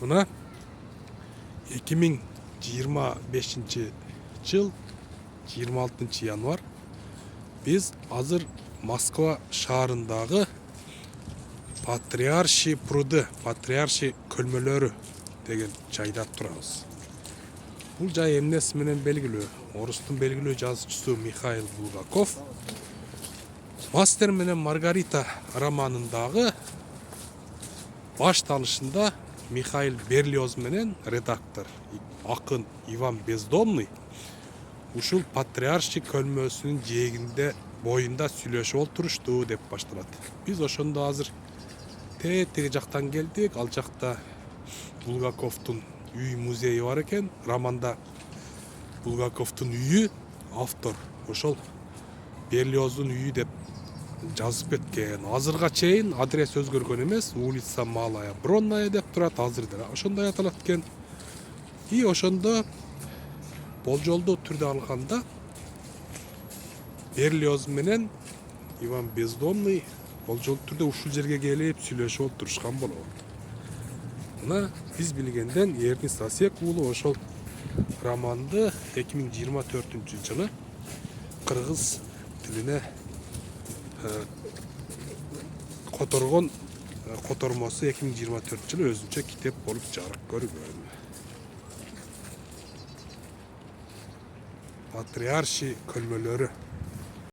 Мына 2025 жыл 26 январ biz азыр Москва шаарындагы Патриарший пруды, Патриарший көлмөлөрү деген жайда турабыз. Бул жай эмнеси менен белгилүү? Орустун белгилүү жазуучусу Михаил Булгаков Мастер менен Маргарита романындагы башталышында Михаил Берлиоз менен редактор акын Иван Бездомный ушул Патриарший көлмөсүнүн жээгинде боюнда сүйлөшүп отурушту деп башталат. Биз ошондо азыр теги жактан келдик. Ал жакта Булгаковдун үй музейи бар экен. Романда Булгаковдун үйү автор ошол Берлиоздун үйү деп жазып кеткен. Азырга чейин адрес өзгөргөн эмес. Улица Малая Бронная деп турат. Азыр да ошондой аталат экен. И ошондо болжолдуу түрдө алганда Берлиоз менен Иван Бездомный болжолдуу түрдө ушул жерге келип сүйлөшүп отурушкан болот. Мына биз билгенден Эрнис Асек уулу ошол романды 2024 жылы кыргыз тилине которгон котормосу 2024 жылы өзүнчө китеп болуп жарык көргөн. Патриарший көлмөлөрү